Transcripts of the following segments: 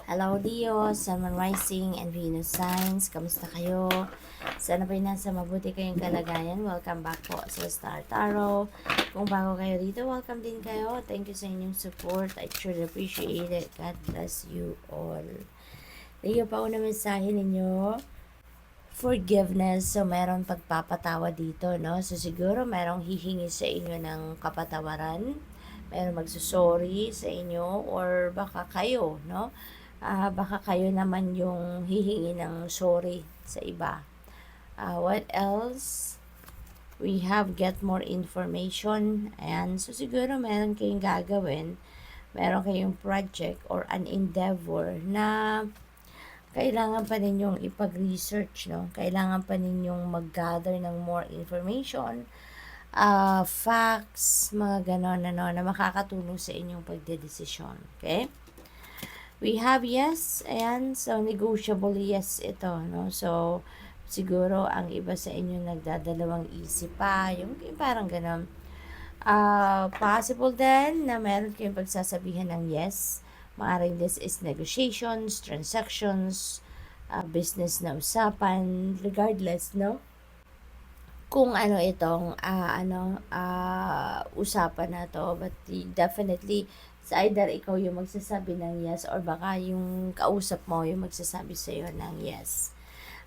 Hello Leo, Sun Moon Rising and Venus Signs. Kamusta kayo? Sana ba'y nasa mabuti kayong kalagayan? Welcome back po sa Star Tarot. Kung bago kayo dito, welcome din kayo. Thank you sa inyong support. I truly appreciate it. God bless you all. Leo, pauna mensahe ninyo. Forgiveness. So, meron pagpapatawa dito, no? So, siguro merong hihingi sa inyo ng kapatawaran. Meron magsusorry sa inyo or baka kayo, no? Baka kayo naman yung hihingi ng sorry sa iba. What else? We have get more information. Ayan. So, siguro meron kayong gagawin. Meron kayong project or an endeavor na kailangan pa ninyong ipag-research, no? Kailangan pa ninyong mag-gather ng more information, facts, mga ganon, ano, na makakatulong sa inyong pagdedesisyon. Okay? We have yes, ayan, so negotiable yes ito, no? So, siguro ang iba sa inyo nagdadalawang isip pa, yung parang ganon. Possible din na meron kayong pagsasabihan ng yes. Maaring this is negotiations, transactions, business na usapan, regardless, no? Kung ano itong usapan na to, but definitely it's either ikaw yung magsasabi ng yes or baka yung kausap mo yung magsasabi sa iyo ng yes.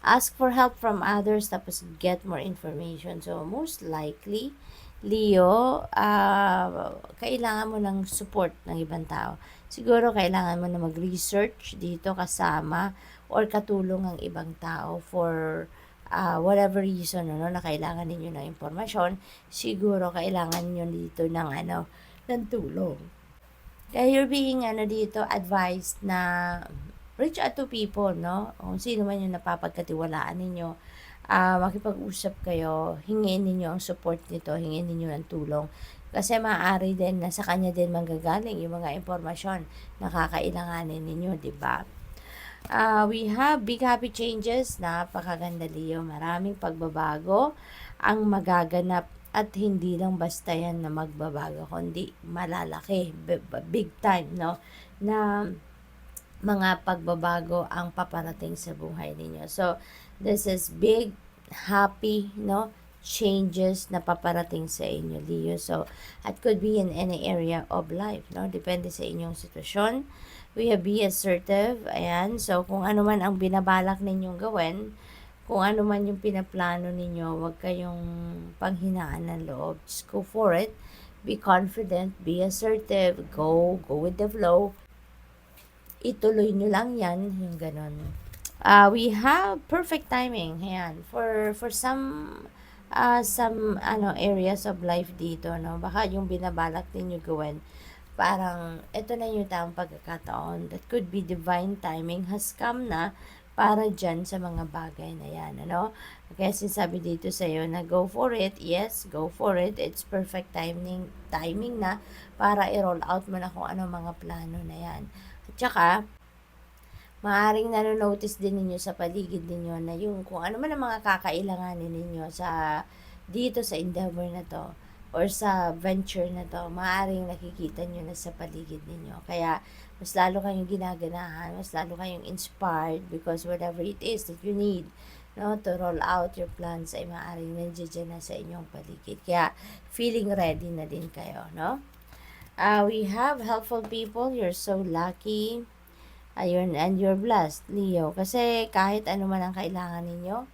Ask for help from others tapos get more information. So most likely Leo, kailangan mo ng support ng ibang tao. Siguro kailangan mo na mag-research dito kasama or katulong ang ibang tao for whatever reason, no, na kailangan ninyo ng impormasyon. Siguro kailangan niyo dito ng ng tulong. Kaya you're being dito advised na reach out to people, no? Kung sino man yung napapagkatiwalaan ninyo, makipag-usap kayo, hingin ninyo ang support nito, hingin ninyo ng tulong. Kasi maaari din na sa kanya din manggagaling yung mga impormasyon na kakailanganin ninyo, di ba? We have big happy changes. Napakaganda, Leo. Maraming pagbabago ang magaganap at hindi lang basta yan na magbabago, kundi malalaki, big time, no? Na mga pagbabago ang paparating sa buhay ninyo. So, this is big, happy, no? Changes na paparating sa inyo, Leo. So, it could be in any area of life, no? Depende sa inyong sitwasyon. We have be assertive. Ayan. So, kung ano man ang binabalak ninyong gawin, kung ano man yung pinaplano ninyo, huwag kayong panghinaan ng loob. Just go for it. Be confident. Be assertive. Go with the flow. Ituloy nyo lang yan. Yung ganon. We have perfect timing. Ayan. For some areas of life dito, no? Baka yung binabalak ninyo gawin, parang ito na yung tamang pagkakataon. That could be divine timing has come na para dyan sa mga bagay na yan, ano? Kaya sinasabi dito sa iyo na go for it. Yes, go for it. It's perfect timing na para i-roll out mo na kung ano mga plano na yan. At saka, maaaring nanonotice din ninyo sa paligid ninyo na yung kung ano man ang mga kakailanganin ninyo dito sa endeavor na to or sa venture na to, maaaring nakikita nyo na sa paligid ninyo. Kaya, mas lalo kayong ginaganahan, mas lalo kayong inspired because whatever it is that you need, no, to roll out your plans ay maaaring nandiyan na sa inyong paligid. Kaya, feeling ready na din kayo, no? We have helpful people. You're so lucky. Ayun, and you're blessed, Leo. Kasi kahit ano man ang kailangan ninyo,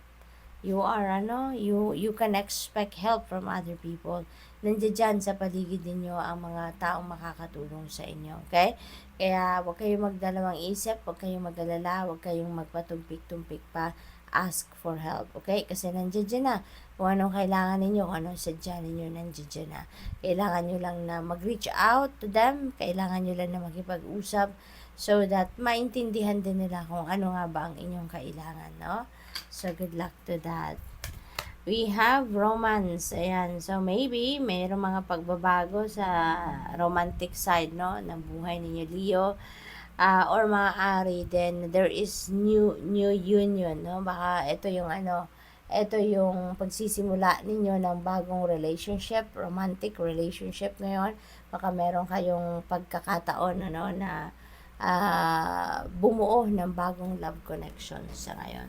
you can expect help from other people. Nandiyan sa paligid ninyo ang mga taong makakatulong sa inyo, okay? Kaya huwag kayong magdalawang isip, huwag kayong mag-alala, huwag kayong magpatumpik-tumpik pa. Ask for help, okay? Kasi nandiyan na. Kung anong kailangan ninyo, kung anong sadya ninyo, nandiyan na. Kailangan nyo lang na mag-reach out to them. Kailangan nyo lang na makipag-usap so that maintindihan din nila kung ano nga ba ang inyong kailangan, no? So, good luck to that. We have romance. Ayan. So, maybe, mayroong mga pagbabago sa romantic side, no, ng buhay ninyo, Leo. Or maaari din, there is new union, no? Baka ito yung pagsisimula ninyo ng bagong relationship, romantic relationship ngayon. Baka meron kayong pagkakataon, ano, na bumuo ng bagong love connection sa ngayon.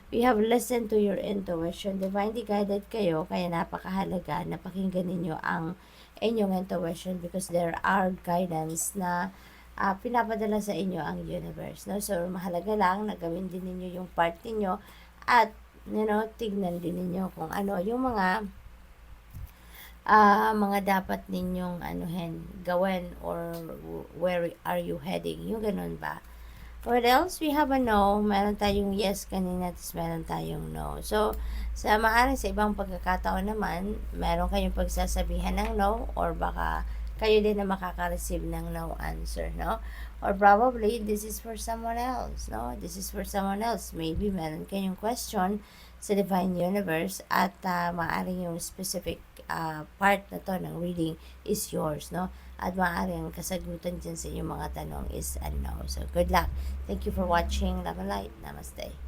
We have listened to your intuition. Divinely guided kayo, kaya napakahalaga na pakinggan ninyo ang inyong intuition because there are guidance na pinapadala sa inyo ang universe. No? So, mahalaga lang na gawin din ninyo yung part ninyo at tignan din ninyo kung ano yung mga dapat ninyong gawin or where are you heading. Yung ganun ba? What else? We have a no. Meron tayong yes kanina, tapos meron tayong no. So, maaaring sa ibang pagkakataon naman, meron kayong pagsasabihan ng no or baka kayo din na makaka-receive ng no answer, no? Or probably, this is for someone else, no? This is for someone else. Maybe meron kayong question sa Divine Universe at maaaring yung specific part na to ng reading is yours, no? At maaaring kasagutan dyan sa inyong mga tanong is no. So, good luck. Thank you for watching. Love and light. Namaste.